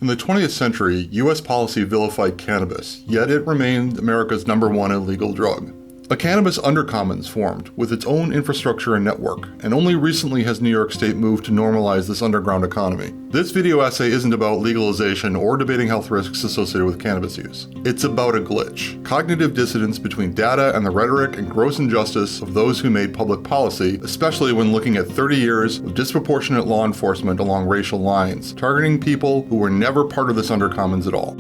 In the 20th century, U.S. policy vilified cannabis, yet it remained America's #1 illegal drug. A Cannabis Undercommons formed, with its own infrastructure and network, and only recently has New York State moved to normalize this underground economy. This video essay isn't about legalization or debating health risks associated with cannabis use. It's about a glitch, cognitive dissonance between data and the rhetoric and gross injustice of those who made public policy, especially when looking at 30 years of disproportionate law enforcement along racial lines, targeting people who were never part of this undercommons at all.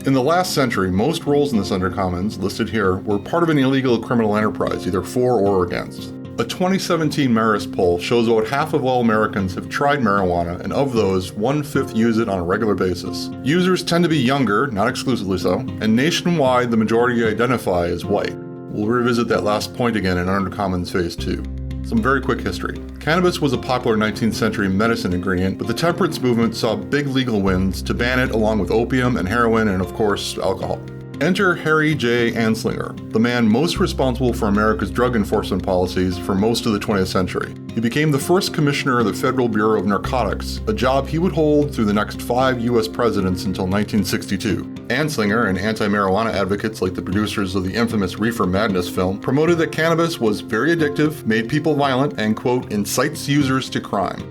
In the last century, most roles in this undercommons, listed here, were part of an illegal criminal enterprise, either for or against. A 2017 Marist poll shows about half of all Americans have tried marijuana, and of those, 1/5 use it on a regular basis. Users tend to be younger, not exclusively so, and nationwide the majority identify as white. We'll revisit that last point again in Undercommons Phase 2. Some very quick history. Cannabis was a popular 19th century medicine ingredient, but the temperance movement saw big legal wins to ban it along with opium and heroin and, of course, alcohol. Enter Harry J. Anslinger, the man most responsible for America's drug enforcement policies for most of the 20th century. He became the first commissioner of the Federal Bureau of Narcotics, a job he would hold through the next 5 U.S. presidents until 1962. Anslinger and anti-marijuana advocates like the producers of the infamous Reefer Madness film promoted that cannabis was very addictive, made people violent, and, quote, incites users to crime.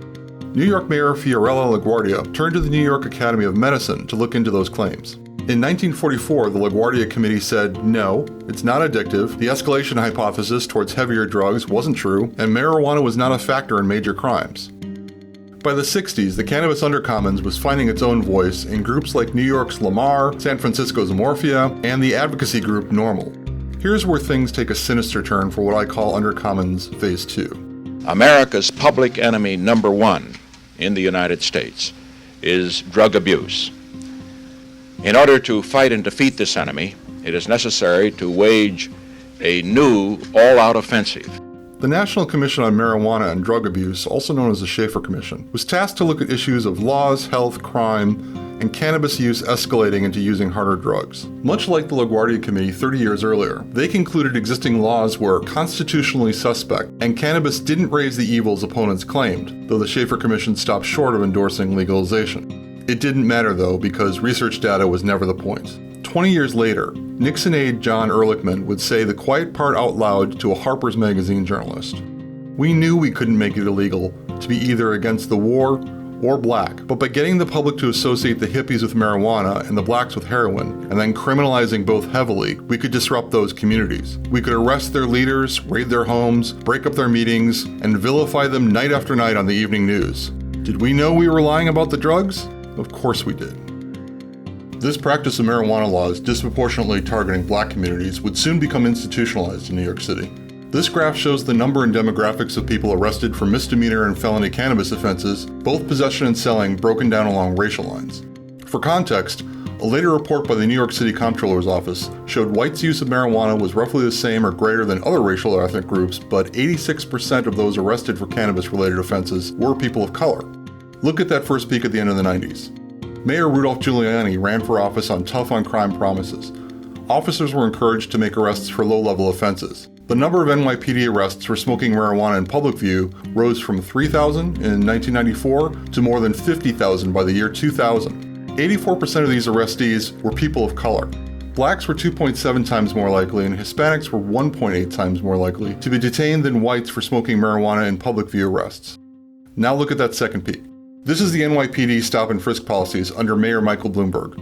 New York Mayor Fiorella LaGuardia turned to the New York Academy of Medicine to look into those claims. In 1944, the LaGuardia Committee said, no, it's not addictive, the escalation hypothesis towards heavier drugs wasn't true, and marijuana was not a factor in major crimes. By the 60s, the Cannabis Undercommons was finding its own voice in groups like New York's Lamar, San Francisco's Amorphia, and the advocacy group NORML. Here's where things take a sinister turn for what I call Undercommons Phase 2. America's public enemy #1 in the United States is drug abuse. In order to fight and defeat this enemy, it is necessary to wage a new, all-out offensive. The National Commission on Marijuana and Drug Abuse, also known as the Schaefer Commission, was tasked to look at issues of laws, health, crime, and cannabis use escalating into using harder drugs. Much like the LaGuardia Committee 30 years earlier, they concluded existing laws were constitutionally suspect, and cannabis didn't raise the evils opponents claimed, though the Schaefer Commission stopped short of endorsing legalization. It didn't matter, though, because research data was never the point. 20 years later, Nixon aide John Ehrlichman would say the quiet part out loud to a Harper's Magazine journalist. We knew we couldn't make it illegal to be either against the war or black, but by getting the public to associate the hippies with marijuana and the blacks with heroin, and then criminalizing both heavily, we could disrupt those communities. We could arrest their leaders, raid their homes, break up their meetings, and vilify them night after night on the evening news. Did we know we were lying about the drugs? Of course we did. This practice of marijuana laws disproportionately targeting black communities would soon become institutionalized in New York City. This graph shows the number and demographics of people arrested for misdemeanor and felony cannabis offenses, both possession and selling, broken down along racial lines. For context, a later report by the New York City Comptroller's office showed whites' use of marijuana was roughly the same or greater than other racial or ethnic groups, but 86% of those arrested for cannabis-related offenses were people of color. Look at that first peak at the end of the 90s. Mayor Rudolph Giuliani ran for office on tough-on-crime promises. Officers were encouraged to make arrests for low-level offenses. The number of NYPD arrests for smoking marijuana in public view rose from 3,000 in 1994 to more than 50,000 by the year 2000. 84% of these arrestees were people of color. Blacks were 2.7 times more likely, and Hispanics were 1.8 times more likely to be detained than whites for smoking marijuana in public view arrests. Now look at that second peak. This is the NYPD stop-and-frisk policies under Mayor Michael Bloomberg.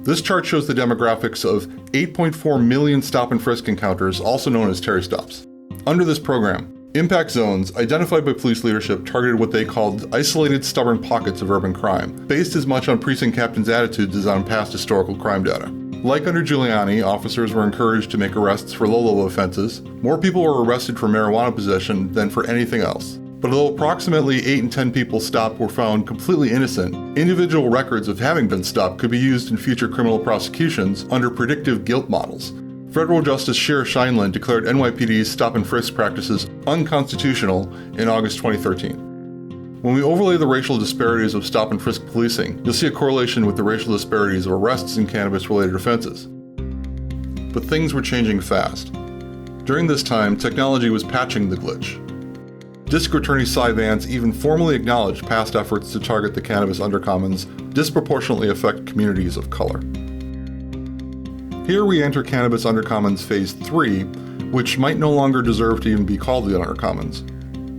This chart shows the demographics of 8.4 million stop-and-frisk encounters, also known as Terry stops. Under this program, impact zones identified by police leadership targeted what they called isolated stubborn pockets of urban crime, based as much on precinct captains' attitudes as on past historical crime data. Like under Giuliani, officers were encouraged to make arrests for low-level offenses. More people were arrested for marijuana possession than for anything else. But although approximately 8 in 10 people stopped were found completely innocent, individual records of having been stopped could be used in future criminal prosecutions under predictive guilt models. Federal Justice Shira Scheindlin declared NYPD's stop-and-frisk practices unconstitutional in August 2013. When we overlay the racial disparities of stop-and-frisk policing, you'll see a correlation with the racial disparities of arrests in cannabis-related offenses. But things were changing fast. During this time, technology was patching the glitch. District Attorney Cy Vance even formally acknowledged past efforts to target the Cannabis Undercommons disproportionately affect communities of color. Here we enter Cannabis Undercommons Phase 3, which might no longer deserve to even be called the Undercommons.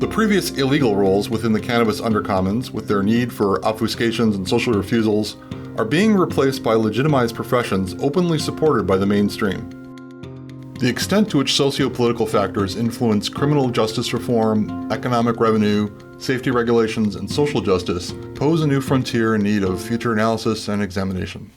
The previous illegal roles within the Cannabis Undercommons, with their need for obfuscations and social refusals, are being replaced by legitimized professions openly supported by the mainstream. The extent to which socio-political factors influence criminal justice reform, economic revenue, safety regulations, and social justice pose a new frontier in need of future analysis and examination.